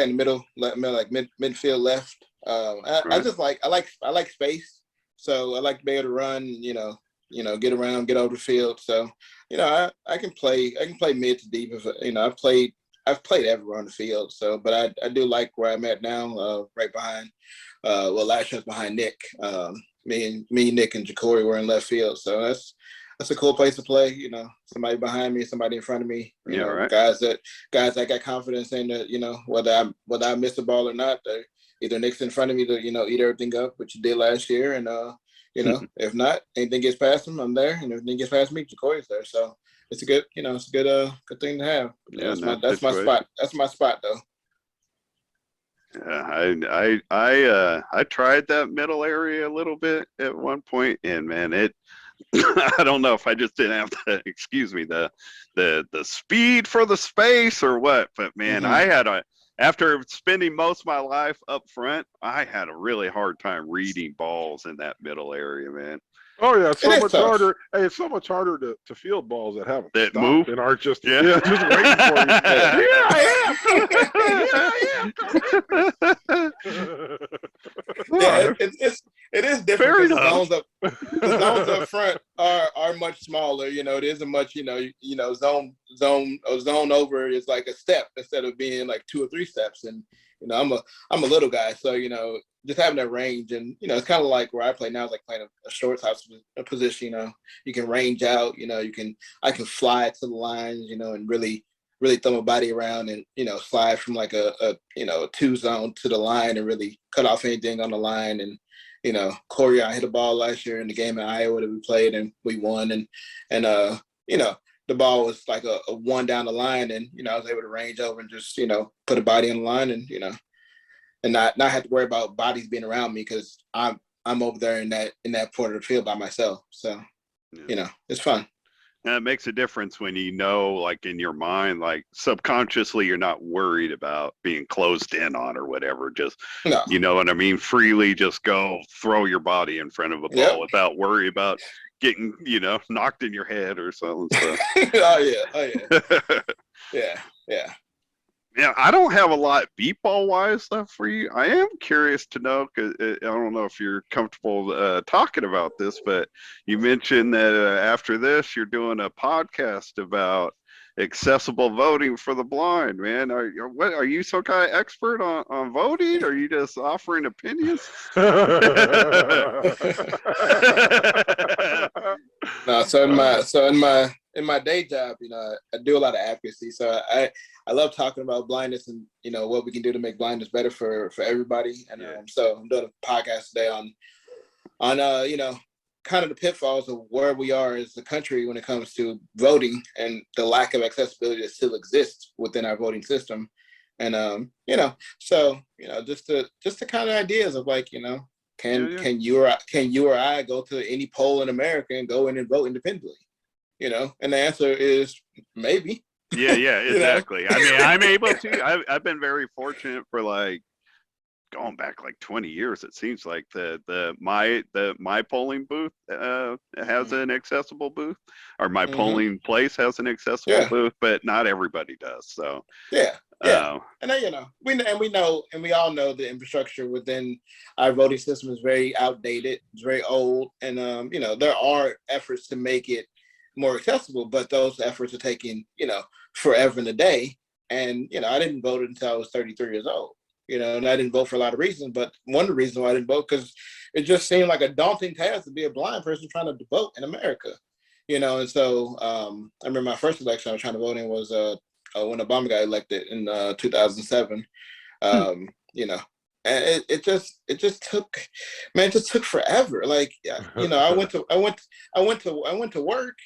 the middle, like midfield left. I just like I like space. So I like to be able to run, get around, get over the field. So, I can play mid to deep. I've played everywhere on the field. So, but I do like where I'm at now, right behind, last year was behind Nick. Me, Nick, and Ja'Cory were in left field. So that's a cool place to play. Somebody behind me, somebody in front of me. Right. Guys that got confidence in that. Whether I miss the ball or not. Either Nick's in front of me to, eat everything up, which you did last year. And, if not, anything gets past him, I'm there. And if anything gets past me, Ja'Cory's there. So it's a good, good thing to have. Yeah, that's my spot. That's my spot though. Yeah, I tried that middle area a little bit at one point, and man, I don't know if I just didn't have the speed for the space or what, but man, after spending most of my life up front, I had a really hard time reading balls in that middle area, man. Oh yeah, it's so much harder. Hey, it's so much harder to field balls that haven't stopped move and aren't just just waiting for you. Yeah, I am. Yeah, it is different. The zones up front are much smaller. It isn't much. Zone over is like a step instead of being like 2 or 3 steps. And I'm a little guy, so just having that range, and it's kind of like where I play now is like playing a shortstop position. You can range out. I can fly to the lines. And really throw my body around and slide from like a 2 zone to the line and really cut off anything on the line. And Corey, I hit a ball last year in the game in Iowa that we played and we won. And the ball was like a 1 down the line, and I was able to range over and just put a body on the line and and not have to worry about bodies being around me because I'm over there in that part of the field by myself. So it's fun. And it makes a difference when like in your mind, like subconsciously, you're not worried about being closed in on or whatever. Just, you know what I mean? Freely just go throw your body in front of a ball without worry about getting, knocked in your head or something. So. Oh yeah. Yeah, I don't have a lot Beepball wise left for you. I am curious to know, because I don't know if you're comfortable talking about this, but you mentioned that after this, you're doing a podcast about accessible voting for the blind, man. Are you some kind of expert on voting? Or are you just offering opinions? No, in my day job, I do a lot of advocacy. So I love talking about blindness and what we can do to make blindness better for everybody. And so I'm doing a podcast today on kind of the pitfalls of where we are as a country when it comes to voting and the lack of accessibility that still exists within our voting system. And so just the kind of ideas of like, can you or I go to any poll in America and go in and vote independently? And the answer is maybe. Yeah, exactly. I mean, I'm able to. I've been very fortunate for like going back like 20 years. It seems like my polling booth has an accessible booth, or my polling place has an accessible booth, but not everybody does. So and we all know the infrastructure within our voting system is very outdated. It's very old, and there are efforts to make it more accessible, but those efforts are taking forever and a day. And I didn't vote until I was 33 years old. And I didn't vote for a lot of reasons, but one of the reasons why I didn't vote because it just seemed like a daunting task to be a blind person trying to vote in America. And so I remember my first election I was trying to vote in was when Obama got elected in 2007. And it just took forever. Like I went to work,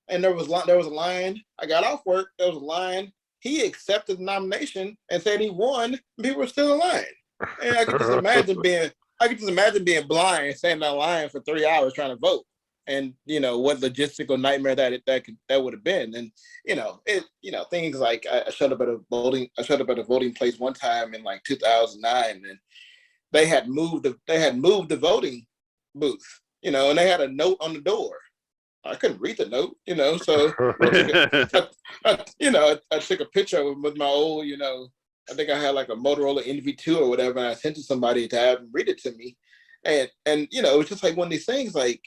and there was a line. I got off work, there was a line. He accepted the nomination and said he won. And people were still in line. And I could just imagine being blind and standing in line for 3 hours trying to vote. And what logistical nightmare that would have been. And things like I showed up at a voting place one time in like 2009, and they had moved the voting booth, and they had a note on the door. I couldn't read the note, so I took a picture with my old, I think I had like a Motorola NV2 or whatever, and I sent it to somebody to have them read it to me. And it was just like one of these things like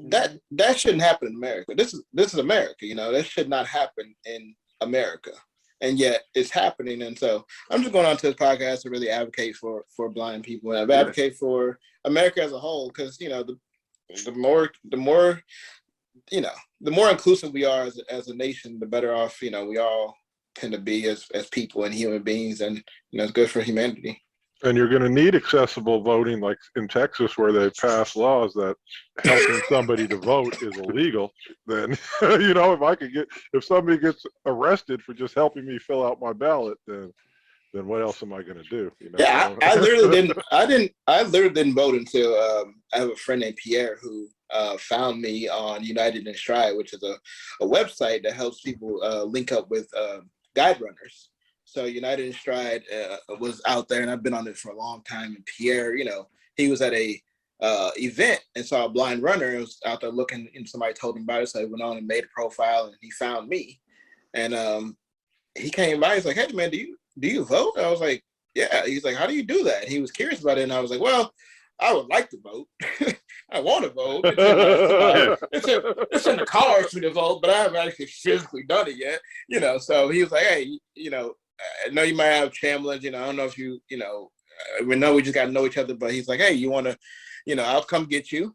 that shouldn't happen in America. This is America, that should not happen in America. And yet it's happening. And so I'm just going on to this podcast to really advocate for blind people and advocate for America as a whole, because the more inclusive we are as a nation, the better off, we all tend to be as people and human beings, and, it's good for humanity. And you're going to need accessible voting, like in Texas, where they pass laws that helping somebody to vote is illegal. Then, if somebody gets arrested for just helping me fill out my ballot, then what else am I going to do? Yeah, I literally didn't vote until I have a friend named Pierre who found me on United in Stride, which is a website that helps people link up with guide runners. So United in Stride was out there, and I've been on it for a long time. And Pierre, he was at a event and saw a blind runner and was out there looking, and somebody told him about it. So he went on and made a profile, and he found me. And he came by, he's like, "Hey man, do you vote?" I was like, "Yeah." He's like, "How do you do that?" And he was curious about it, and I was like, "Well, I would like to vote. I want to vote. It's in the cards for me to vote, but I haven't actually physically done it yet." So he was like, "Hey, I know you might have challenge. I don't know if we know we just got to know each other, but he's like, hey, you want to, I'll come get you.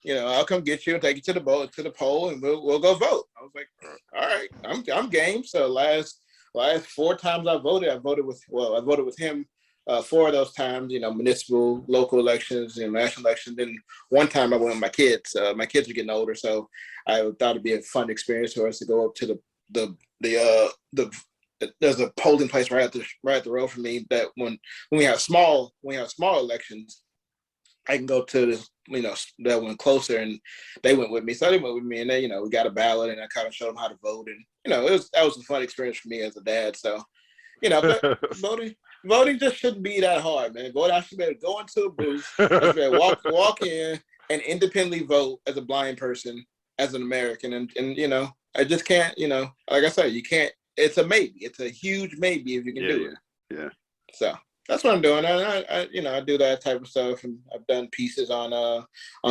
I'll come get you and take you to the poll, and we'll go vote." I was like, "All right, I'm game." So last 4 times I voted with him 4 of those times, municipal, local elections, national elections. Then one time I went with my kids. My kids are getting older, so I thought it'd be a fun experience for us to go up to there's a polling place right up the road from me that when we have small elections, I can go to this, that one closer, and they went with me. So they went with me, and then, we got a ballot, and I kind of showed them how to vote. And, that was a fun experience for me as a dad. So, but voting just shouldn't be that hard, man. I should be able to go into a booth, I should be able to walk in and independently vote as a blind person, as an American. And I just can't, like I said, you can't. It's a maybe. It's a huge maybe if you can do it. Yeah. So that's what I'm doing. I do that type of stuff, and I've done pieces on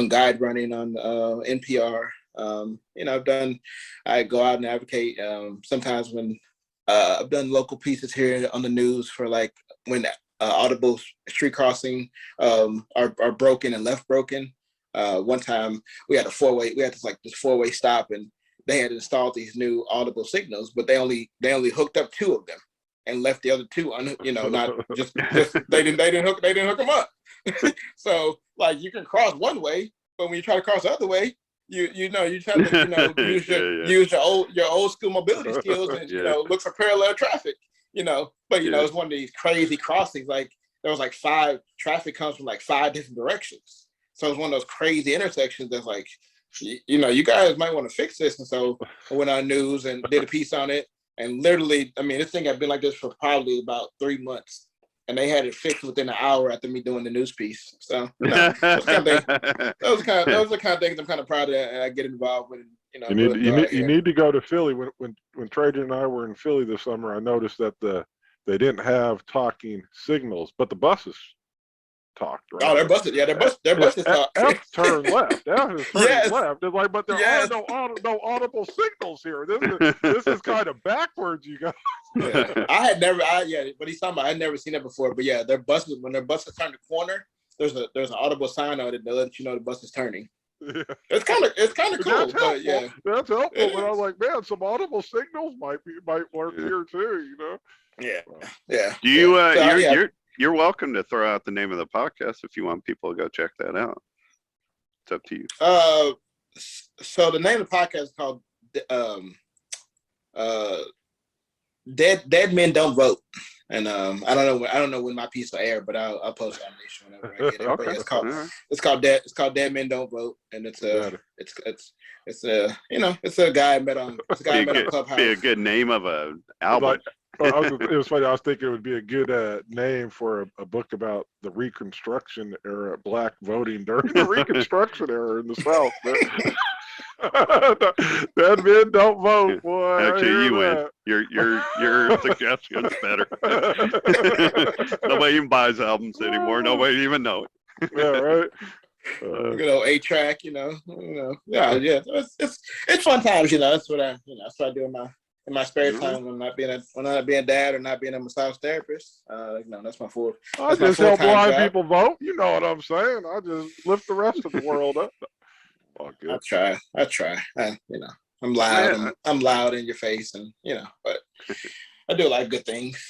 guide running on NPR. I go out and advocate. Sometimes when I've done local pieces here on the news for like when audible street crossing are broken and left broken. One time we had this four-way stop, and they had installed these new audible signals, but they only hooked up 2 of them and left the other 2 not just they didn't hook them up. So like you can cross one way, but when you try to cross the other way, you try to use your old school mobility skills and look for parallel traffic. But it's one of these crazy crossings. Like there was like 5 traffic comes from like 5 different directions. So it's one of those crazy intersections that's like, you guys might want to fix this. And so I went on news and did a piece on it. And literally, I mean, this thing had been like this for probably about 3 months. And they had it fixed within an hour after me doing the news piece. So those are the kind of things I'm kind of proud of that I get involved with. You need to go to Philly. When Trajan and I were in Philly this summer, I noticed that they didn't have talking signals, but the buses talked. Right? Oh, they're busted. Yeah, their buses talk. F turn left. F is turning left. It's like, but there are no audible signals here. This is kind of backwards, you guys. Yeah. But he's talking about, I'd never seen that before. But yeah, when their buses turn the corner, there's an audible sign on it that lets you know the bus is turning. Yeah. It's kind of cool. That's helpful. But yeah, that's helpful. But I was like, man, some audible signals might work here too. Yeah. Do you? You're welcome to throw out the name of the podcast if you want people to go check that out. It's up to you. So the name of the podcast is called Dead Men Don't Vote, and I don't know when my piece will air, but I'll post it on Nation whenever I get it. Okay. But it's called Dead Men Don't Vote, and it's a guy I met on Clubhouse. Be a good name of an album. It was funny. I was thinking it would be a good name for a book about the Reconstruction era, Black voting during the Reconstruction era in the South. Dead men don't vote, boy. Actually, you win. Your suggestion's better. Nobody even buys albums anymore. Nobody even know it. Yeah, right. Good old 8-track, Yeah. It's fun times, That's what that's what I do in my spare time when I'm not being a dad or not being a massage therapist. That's my full. I just help blind people vote. You know what I'm saying? I just lift the rest of the world up. I try. I'm loud. Yeah. I'm loud in your face, and but I do like good things.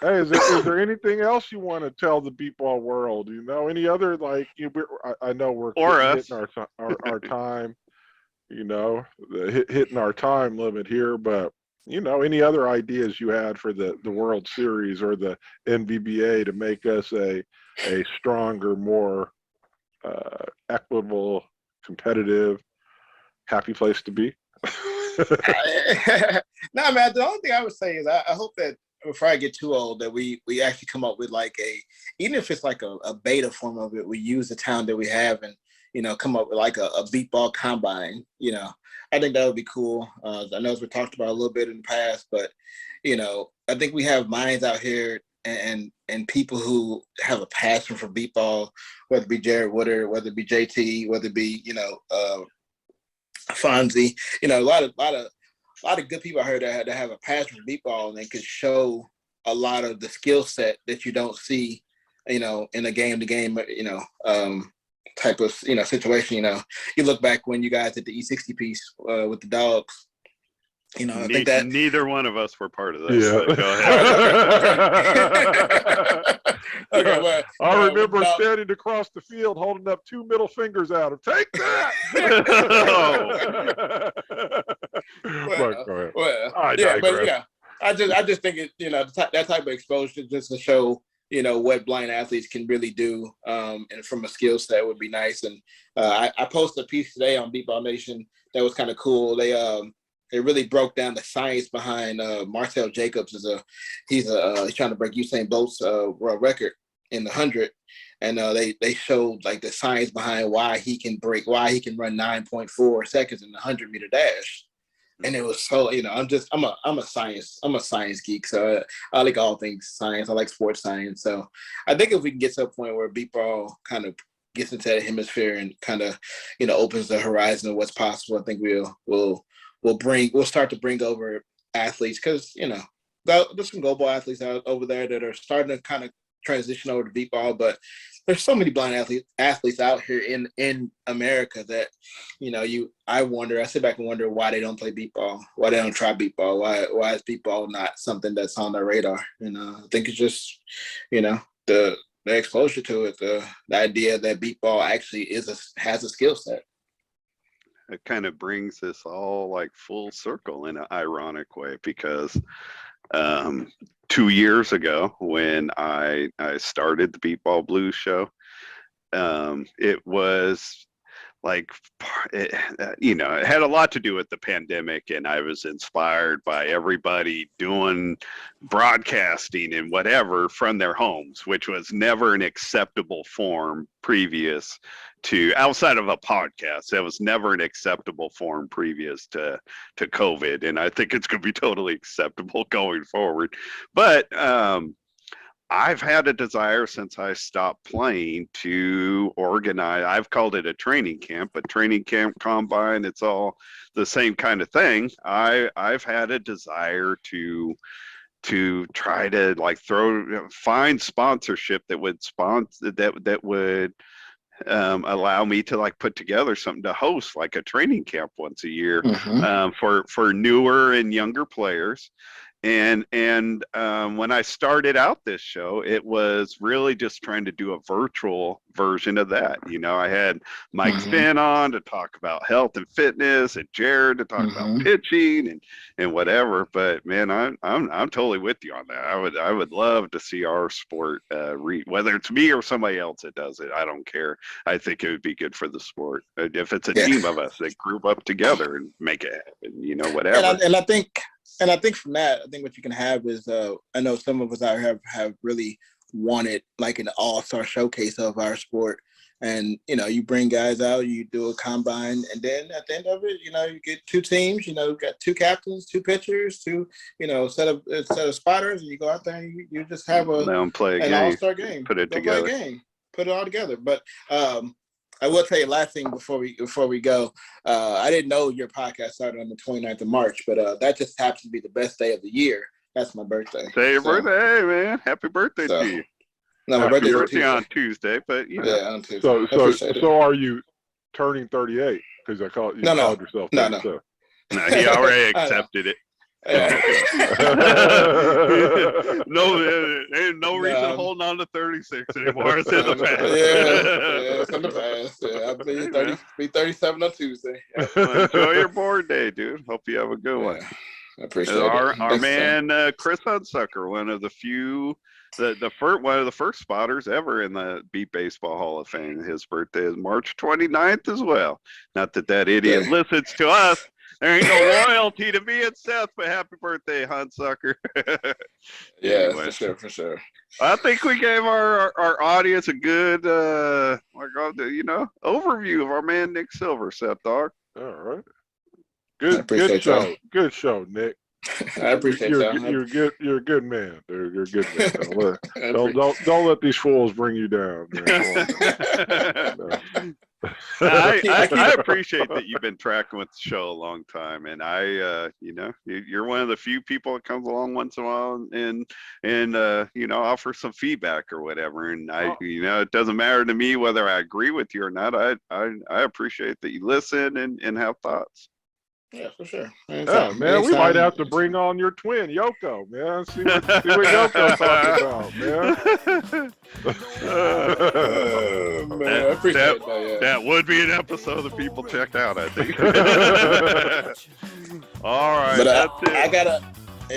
Hey, is there anything else you want to tell the Beepball world? Any other I know we're hitting our time. Hitting our time limit here, but any other ideas you had for the World Series or the NBBA to make us a stronger, more equitable, competitive, happy place to be? No, man. The only thing I would say is I hope that before I get too old, that we actually come up with even if it's like a beta form of it, we use the talent that we have and come up with like a Beepball combine. I think that would be cool. I know we talked about a little bit in the past, but I think we have minds out here and people who have a passion for Beepball, whether it be Jared Woodard, whether it be JT, whether it be Fonzie, a lot of good people out here that have a passion for Beepball, and they could show a lot of the skill set that you don't see, in a game to game, type of situation. You look back when you guys did the E60 piece with the dogs. I think that neither one of us were part of this. Yeah. So go ahead. Okay, I remember standing across the field holding up 2 middle fingers out of take that. I just think it, that type of exposure just to show what blind athletes can really do, and from a skill set would be nice. And I posted a piece today on Beepball Nation that was kind of cool. They really broke down the science behind Marcel Jacobs. He's trying to break Usain Bolt's world record in the 100, and they showed like the science behind why he can run 9.4 seconds in the 100-meter dash. And it was so, I'm a science geek, so I like all things science. I like sports science. So I think if we can get to a point where Beepball kind of gets into that hemisphere and kind of, opens the horizon of what's possible. I think we'll start to bring over athletes because, there's some global athletes out over there that are starting to kind of transition over to Beepball, but there's so many blind athletes out here in America that, I sit back and wonder why they don't play Beepball, why they don't try Beepball, why is Beepball not something that's on their radar? And I think it's just, the exposure to it, the idea that Beepball actually has a skill set. It kind of brings this all like full circle in an ironic way, because 2 years ago when I started the Beepball Blues show, it was like, it had a lot to do with the pandemic, and I was inspired by everybody doing broadcasting and whatever from their homes, which was never an acceptable form previous to, outside of a podcast, that was never an acceptable form previous to COVID. And I think it's going to be totally acceptable going forward. But I've had a desire since I stopped playing to organize. I've called it a training camp, but training camp, combine, it's all the same kind of thing. I've had a desire to try to like find sponsorship that would allow me to like put together something to host like a training camp once a year, for newer and younger players. And when I started out this show, it was really just trying to do a virtual version of that. I had Mike Stan on to talk about health and fitness, and Jared to talk about pitching and whatever. But man, I'm totally with you on that. I would love to see our sport, whether it's me or somebody else that does it. I don't care. I think it would be good for the sport if it's a team of us that group up together and make it happen. Whatever. And I think from that, I think what you can have is, I know some of us out here have really wanted like an all-star showcase of our sport. And, you bring guys out, you do a combine, and then at the end of it, you get two teams, you've got two captains, two pitchers, two, set of spotters, and you go out there and you just have an all-star game. Put it together. Put it all together. But I will tell you last thing before we go. I didn't know your podcast started on the 29th of March, but that just happens to be the best day of the year. That's my birthday. Say your birthday, man! Happy birthday to you. No, my birthday on Tuesday, but yeah, on Tuesday. So are you turning 38? Because I called yourself. No. No, he already accepted it. Ain't no reason holding on to 36 anymore. It's in the past. It's in the past. I'll be 37 on Tuesday. Enjoy your board day, dude. Hope you have a good one. I appreciate it. Our man Chris Hunsucker, one of the few, one of the first spotters ever in the Beep Baseball Hall of Fame. His birthday is March 29th as well. Not that idiot listens to us. There ain't no royalty to me and Seth, but happy birthday, Hunsucker. Yeah, anyway, for sure. I think we gave our audience a good overview of our man Nick Silver, Seth Dog. All right. Good show. Y'all. Good show, Nick. I appreciate that. You're a good man. You're a good man. Don't let these fools bring you down. I appreciate that you've been tracking with the show a long time, and you're one of the few people that comes along once in a while and offer some feedback or whatever. And it doesn't matter to me whether I agree with you or not. I appreciate that you listen and have thoughts. Yeah, for sure. Yeah, man, we might have to bring on your twin, Yoko, man. See what Yoko's talking about, man. Man, I appreciate that. That would be an episode that people check out, I think. All right, but that's it.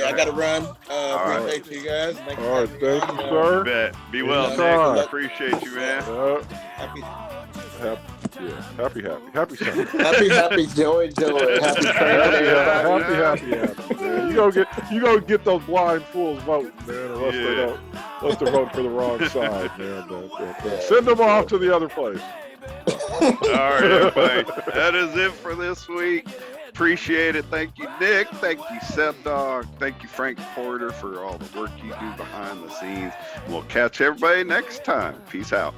I gotta run. Appreciate you guys. All right, thank you, sir. Be well, Nick. Appreciate you, man. Happy Sunday. Happy, joy. Happy man. You go get those blind fools voting, man, unless they're voting for the wrong side, man. Send them off to the other place. All right, everybody. That is it for this week. Appreciate it. Thank you, Nick. Thank you, Seth Dog. Thank you, Frank Porter, for all the work you do behind the scenes. We'll catch everybody next time. Peace out.